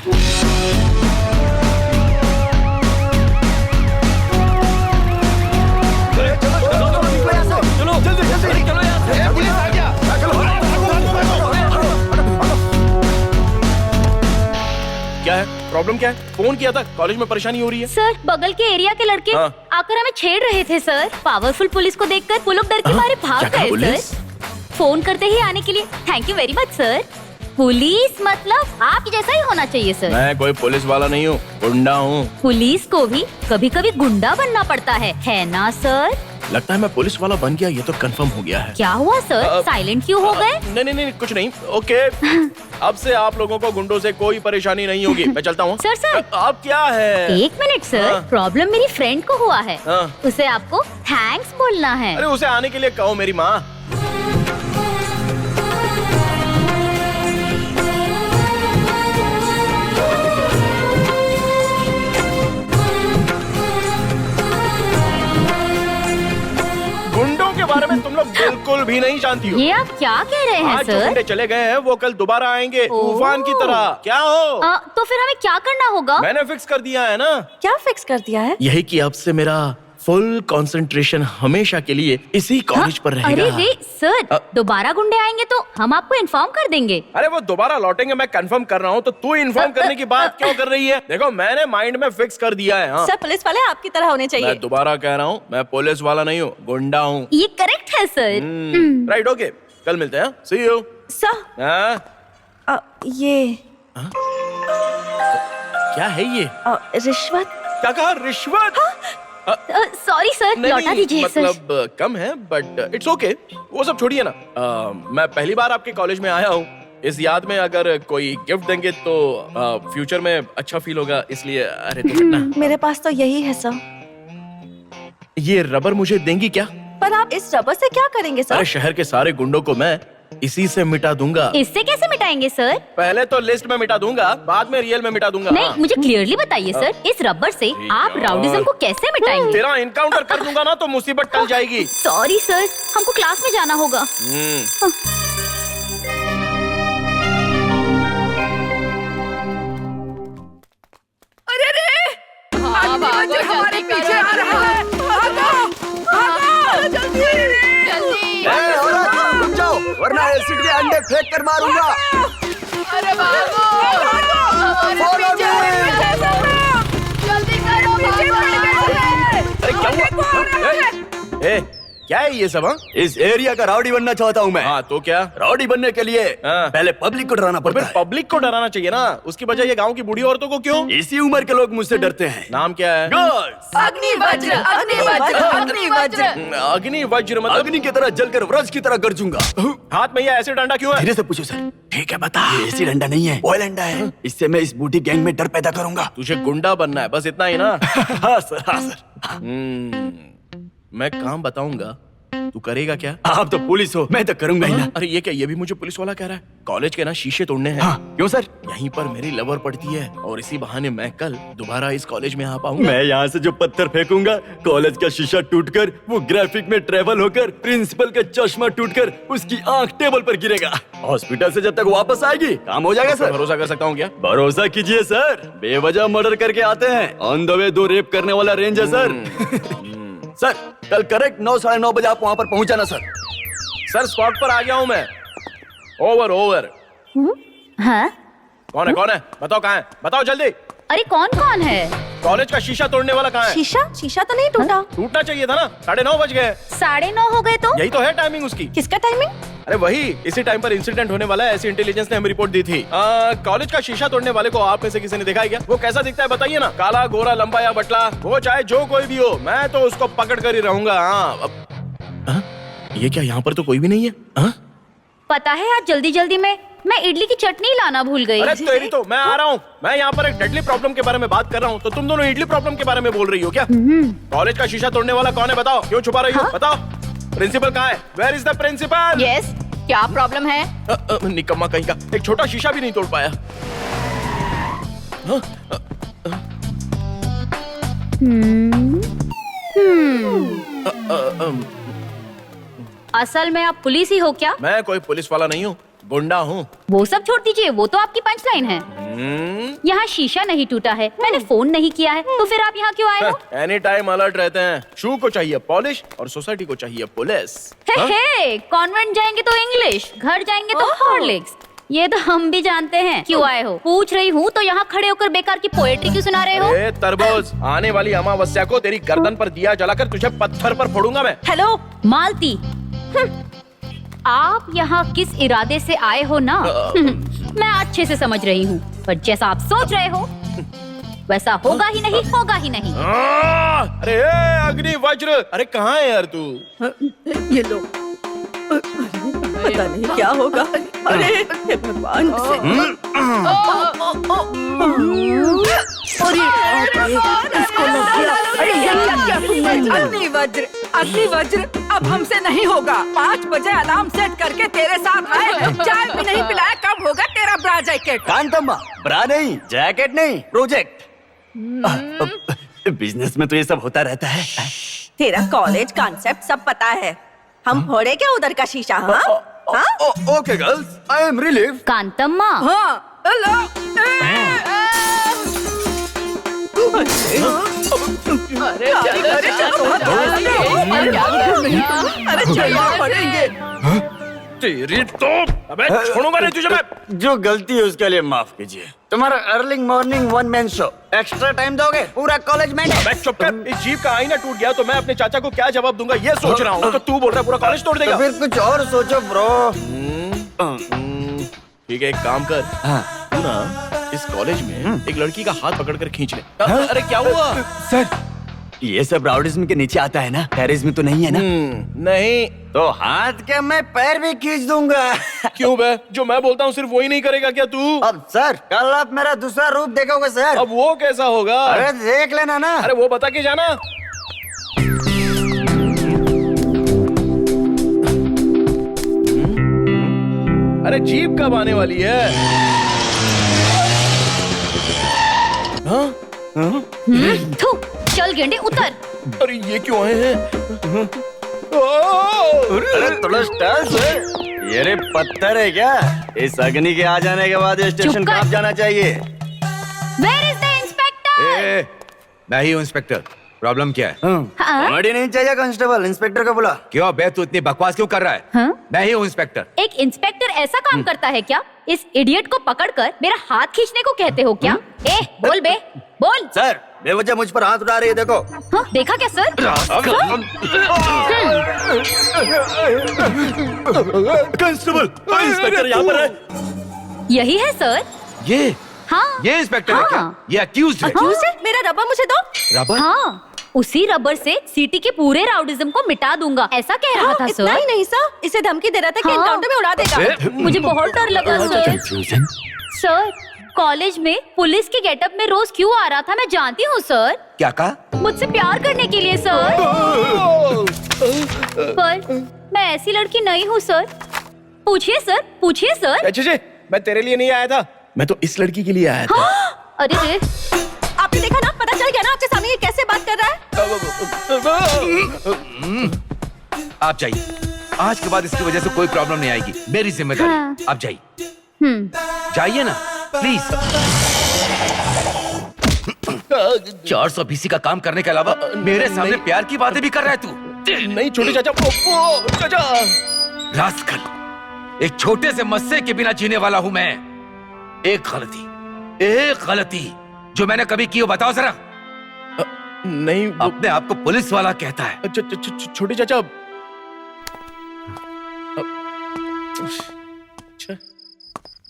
क्या है प्रॉब्लम? क्या है? फोन किया था, कॉलेज में परेशानी हो रही है। सर बगल के एरिया के लड़के आकर हमें छेड़ रहे थे सर। पावरफुल पुलिस को देखकर वो लोग डर के मारे भाग गए सर। फोन करते ही आने के लिए thank you very much sir. Police मतलब आप जैसा ही होना चाहिए सर। मैं कोई पुलिस वाला नहीं हूँ, गुंडा हूँ। पुलिस को भी कभी कभी गुंडा बनना पड़ता है ना सर? लगता है मैं पुलिस वाला बन गया, ये तो कंफर्म हो गया है। क्या हुआ सर? साइलेंट क्यों हो गए? नहीं, कुछ नहीं। ओके, अब से आप लोगों को गुंडों से कोई परेशानी नहीं होगी। मैं चलता हूँ। सर आप क्या है? एक मिनट सर, प्रॉब्लम मेरी फ्रेंड को हुआ है। उसे आपको थैंक्स बोलना है। अरे उसे आने के लिए कहो मेरी माँ। गुंडों के बारे में तुम लोग बिल्कुल भी नहीं जानती हो। ये आप क्या कह रहे हैं आज जो सर? गुंडे चले गए हैं वो कल दोबारा आएंगे तूफान की तरह। क्या हो? तो फिर हमें क्या करना होगा? मैंने फिक्स कर दिया है ना। क्या फिक्स कर दिया है? यही कि अब से मेरा फुल कंसंट्रेशन हमेशा के लिए इसी कॉलेज पर रहेगा। अरे रे सर, दोबारा गुंडे आएंगे तो हम आपको इन्फॉर्म कर देंगे। अरे वो दोबारा लौटेंगे, मैं कंफर्म कर रहा हूँ, तो तू इन्फॉर्म करने की बात क्यों कर रही है? देखो मैंने माइंड में फिक्स कर दिया है। हाँ। सर पुलिस वाले आपकी तरह होने चाहिए। मैं दोबारा कह रहा हूँ, मैं पुलिस वाला नहीं हूँ, गुंडा हूँ। ये करेक्ट है सर। राइट, ओके, कल मिलते हैं। सी यू। सर ये क्या है ये? रिश्वत। क्या कहा? रिश्वत? सॉरी सर, लौटा दीजिए सर। मतलब कम है बट इट्स ओके। वो सब छोड़िए ना। मैं पहली बार आपके कॉलेज में आया हूँ। इस याद में अगर कोई गिफ्ट देंगे तो फ्यूचर में अच्छा फील होगा, इसलिए। अरे तो बेटा, मेरे पास तो यही है सर। ये रबर मुझे देंगी क्या? पर आप इस रबर से क्या करेंगे सर? अरे शहर के सारे गुंडों को मैं इसी से मिटा दूंगा। इससे कैसे मिटाएंगे सर? पहले तो लिस्ट में मिटा दूंगा, बाद में रियल में मिटा दूंगा। नहीं, मुझे क्लियरली बताइए सर, इस रबर से आप राउडिज्म को कैसे मिटाएंगे? तेरा इनकाउंटर कर दूंगा ना तो मुसीबत टल जाएगी। सॉरी सर, हमको क्लास में जाना होगा। अरे रे, आदमी हमारे पीछे आ रहा है। भागो, भागो, जल्दी, जल्दी। रुक जाओ, वरना एसिड के अंडे फेंक कर मारूंगा। अरे भागो, हमारे पीछे जल्दी करो, अरे क्या हुआ? क्या है ये सब? इस एरिया का राउडी बनना चाहता हूँ मैं। हाँ तो क्या? राउडी बनने के लिए पहले पब्लिक को डराना पड़ता है। पब्लिक को डराना चाहिए ना, उसकी वजह ये गांव की बूढ़ी औरतों को क्यों? इसी उम्र के लोग मुझसे डरते हैं। नाम क्या है? गर्ल्स। अग्निवज्र, अग्निवज्र, अग्निवज्र। अग्निवज्र मतलब अग्नि की तरह जलकर वज्र की तरह गरजूंगा। हाथ में ये एसिड डंडा क्यों है? धीरे से पूछो सर। ठीक है बता। ये एसिड अंडा नहीं है, ऑयल अंडा है। इससे मैं इस बूढ़ी गैंग में डर पैदा करूंगा। तुझे गुंडा बनना है, बस इतना ही ना? हाँ सर, हाँ सर। मैं काम बताऊंगा, तू करेगा क्या? आप तो पुलिस हो, मैं तो करूंगा ही ना। अरे ये क्या, ये भी मुझे पुलिस वाला कह रहा है? कॉलेज के ना शीशे तोड़ने हैं। हाँ, क्यों सर? यहीं पर मेरी लवर पड़ती है और इसी बहाने मैं कल दोबारा इस कॉलेज में आ पाऊंगा। मैं यहाँ से जो पत्थर फेंकूंगा, कॉलेज का शीशा टूटकर वो ग्राफिक में ट्रेवल होकर प्रिंसिपल का चश्मा टूटकर उसकी आंख टेबल पर गिरेगा। हॉस्पिटल से जब तक वापस आएगी काम हो जाएगा सर। भरोसा कर सकता हूँ क्या? भरोसा कीजिए सर, बेवजह मर्डर करके आते हैं। ऑन द वे 2 रेप करने वाला रेंज है सर। सर कल करेक्ट 9, 9:30 बजे आप वहाँ पर पहुँच जाना सर। सर स्पॉट पर आ गया हूँ मैं। ओवर। हाँ? कौन है? बताओ कहाँ है? बताओ जल्दी। अरे कौन कौन है? कॉलेज का शीशा तोड़ने वाला कहाँ है? शीशा तो नहीं टूटा। टूटना चाहिए था ना, 9:30 बज गए। 9:30 हो गए तो? यही तो है टाइमिंग उसकी। किसका टाइमिंग? अरे वही, इसी टाइम पर इंसिडेंट होने वाला है, ऐसी इंटेलिजेंस ने हमें रिपोर्ट दी थी। कॉलेज का शीशा तोड़ने वाले को आप में से किसी ने देखा है क्या? वो कैसा दिखता है बताइए ना? काला, गोरा, लंबा या बटला, वो चाहे जो कोई भी हो, मैं तो उसको पकड़ कर ही रहूंगा। ये क्या, यहाँ पर तो कोई भी नहीं है? पता है आज जल्दी में मैं इडली की चटनी लाना भूल गई। अरे तेरी तो, मैं आ रहा हूँ। मैं यहाँ पर एक डेडली प्रॉब्लम के बारे में बात कर रहा हूँ, तो तुम दोनों इडली प्रॉब्लम के बारे में बोल रही हो क्या? कॉलेज का शीशा तोड़ने वाला कौन है बताओ? क्यों छुपा रही हो? बताओ। प्रिंसिपल कहाँ है? Where is the principal? Yes, क्या प्रॉब्लम है? निकम्मा कहीं का, एक छोटा शीशा भी नहीं तोड़ पाया। असल में आप पुलिस ही हो क्या? मैं कोई पुलिस वाला नहीं हूँ, गुंडा हूँ। वो सब छोड़ दीजिए, वो तो आपकी पंच लाइन है। यहाँ शीशा नहीं टूटा है, मैंने फोन नहीं किया है, तो फिर आप यहाँ क्यों आए हो? एनी टाइम अलर्ट रहते हैं। शू को चाहिए पॉलिश और सोसाइटी को चाहिए पुलिस। हे, कॉन्वेंट जाएंगे तो इंग्लिश, घर जाएंगे तो हॉर्लिक्स। ये तो हम भी जानते हैं क्यों आए हो। पूछ रही हूँ तो यहाँ खड़े होकर बेकार की पोएट्री क्यों सुना रहे हो? ए तरबूज, आने वाली अमावस्या को तेरी गर्दन पर दिया जलाकर तुझे पत्थर पर फोड़ूंगा मैं। हेलो मालती, आप यहाँ किस इरादे से आए हो ना, मैं अच्छे से समझ रही हूँ, पर जैसा आप सोच रहे हो वैसा होगा ही नहीं, होगा ही नहीं। अरे अग्नि वज्र, अरे कहाँ है यार तू? ये लो, पता नहीं क्या होगा। अरे हे भगवान इसको लग गया। अरे अग्नि वज्र, अग्नि वज्र, अब हमसे नहीं होगा। 5 बजे अलार्म सेट करके तेरे साथ आए, चाय भी नहीं पिलाया, कब होगा तेरा ब्रा जैकेट? कांतम्मा, ब्रा नहीं, जैकेट नहीं, प्रोजेक्ट। बिजनेस में तो ये सब होता रहता है। तेरा कॉलेज कॉन्सेप्ट सब पता है। हम फोड़े क्या उधर का शीशा? हाँ okay girls, I am relieve. Kantamma, हाँ, हेलो। अरे चलो पड़ेंगे। तेरी तो अबे छोड़ूंगा नहीं तुझे मैं। जो गलती है उसके लिए माफ कीजिए। तुम्हारा Erling morning one man show, extra time दोगे? पूरा कॉलेज में। अबे चुप कर। इस जीप का आईना टूट गया तो मैं अपने चाचा को क्या जवाब दूंगा ये सोच रहा हूँ। तो तू बोल रहा है पूरा कॉलेज तोड़ देगा? तो फिर कुछ और सोचो ब्रो। ठीक है, एक काम कर, तू ना इस कॉलेज में एक लड़की का हाथ पकड़कर खींच ले। अरे क्या हुआ? सर, ये सब राउडिज्म के नीचे आता है ना, टेररिज्म तो नहीं है ना? नहीं तो हाथ के मैं पैर भी खींच दूंगा। क्यों बे? जो मैं बोलता हूँ सिर्फ वही नहीं करेगा क्या तू? अब सर, कल आप मेरा दूसरा रूप देखोगे सर। अब वो कैसा होगा? अरे देख लेना ना। अरे वो बता के जाना। अरे जीप कब आने वाली है? हाँ? थू, चल गेंडे उतर। अरे ये क्यों आए हैं? अरे थोड़ा स्टाइल से। ये रे पत्थर है क्या? इस अग्नि के आ जाने के बाद ये स्टेशन कहाँ जाना चाहिए? Where is the inspector? मैं ही हूँ इंस्पेक्टर। प्रॉब्लम क्या है? कॉमेडी नहीं चाहिए कांस्टेबल, इंस्पेक्टर को बुला। क्यों बे, तू इतनी बकवास क्यों कर रहा है? हाँ? मैं ही हूँ इंस्पेक्टर। एक इंस्पेक्टर ऐसा काम करता है क्या? इस इडियट को पकड़कर मेरा हाथ खींचने को कहते हो क्या? बोल बे, बोल। सर, बेवजह मुझ पर हाथ उठा रही है, देखो। हाँ, देखा क्या सर? कांस्टेबल, इंस्पेक्टर यहाँ पर है। यही है सर। ये इंस्पेक्टर है क्या? ये अक्यूज्ड है। Accused है? मेरा रबर मुझे दो। रबर? हाँ, उसी रबर से सिटी के पूरे राउडिज्म को मिटा दूंगा, ऐसा कह रहा था इतना सर। ही नहीं सर, इसे धमकी दे रहा था कि हाँ। एनकाउंटर में उड़ा देगा। मुझे बहुत डर लगा सर। सर, कॉलेज में पुलिस के गेटअप में रोज क्यों आ रहा था मैं जानती हूँ सर। क्या कहा? मुझसे प्यार करने के लिए सर। पर मैं ऐसी लड़की नहीं हूँ सर। पूछिए सर, पूछिए सर। अच्छे, मैं तेरे लिए नहीं आया था, मैं तो इस लड़की के लिए आया था। अरे रे, आपने देखा ना, पता चल गया ना आपके सामने ये कैसे बात कर रहा है? आप जाइए, आज के बाद इसकी वजह से कोई प्रॉब्लम नहीं आएगी, मेरी जिम्मेदारी। हाँ। आप जाइए, जाइए ना प्लीज। 420 का काम करने के अलावा मेरे सामने प्यार की बातें भी कर रहा है तू। नहीं छोटे चाचा, चाचा। रास्कल, एक छोटे से मस्से के बिना जीने वाला हूं मैं। एक गलती जो मैंने कभी की हो बताओ जरा। नहीं, अपने आप को पुलिस वाला कहता है। छोटे चाचा।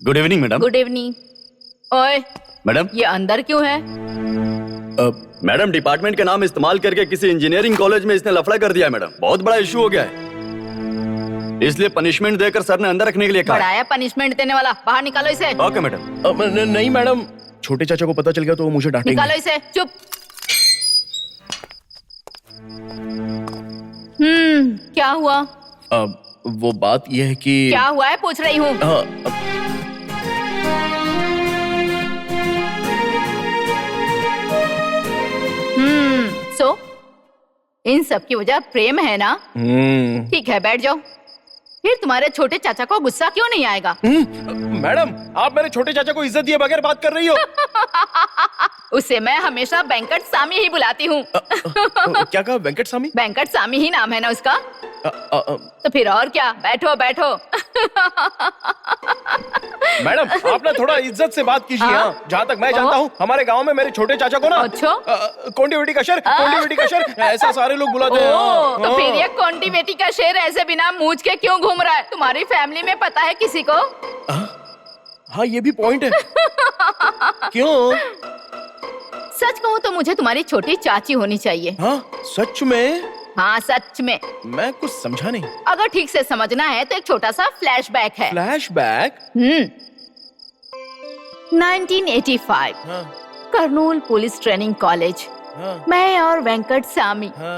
Good evening madam. Good evening. ओए, मैडम, ये अंदर क्यों है? मैडम डिपार्टमेंट का नाम इस्तेमाल करके किसी इंजीनियरिंग कॉलेज में इसने लफड़ा कर दिया है मैडम। बहुत बड़ा इशू हो गया है, इसलिए पनिशमेंट देकर सर ने अंदर रखने के लिए कहा। बढ़ाया पनिशमेंट देने वाला, बाहर निकालो इसे। Okay madam. नहीं मैडम, छोटे चाचा को पता चल गया तो वो मुझे डांटेंगे। निकालो इसे, चुप। क्या हुआ? वो बात ये है कि क्या हुआ है पूछ रही हूँ। सो इन सब की वजह प्रेम है ना? ठीक है, बैठ जाओ। फिर तुम्हारे छोटे चाचा को गुस्सा क्यों नहीं आएगा? मैडम, आप मेरे छोटे चाचा को इज्जत दिए बगैर बात कर रही हो। उसे मैं हमेशा वेंकट सामी ही बुलाती हूँ। क्या कहा? वेंकट स्वामी? वेंकट सामी ही नाम है ना उसका? तो फिर और क्या, बैठो बैठो। मैडम, आप ना थोड़ा इज्जत से बात कीजिए। हाँ? हाँ, जहाँ तक मैं जानता हूँ हमारे गांव में मेरे छोटे चाचा को ना अच्छा? कोंडी बेटी का शर, कोंडी बेटी का शर, ऐसा सारे लोग बुलाते हैं। ओ, तो हाँ। फिर ये कौंडी बेटी का शेर ऐसे बिना मूंछ के क्यों घूम रहा है? तुम्हारी फैमिली में पता है किसी को? हाँ, ये भी पॉइंट है। क्यों? सच कहूँ तो मुझे तुम्हारी छोटी चाची होनी चाहिए। हाँ, सच में? हाँ सच में। मैं कुछ समझा नहीं। अगर ठीक से समझना है तो एक छोटा सा फ्लैशबैक है। फ्लैशबैक? 1985, हाँ, करनूल पुलिस ट्रेनिंग कॉलेज। हाँ, मैं और वेंकट सामी। हाँ।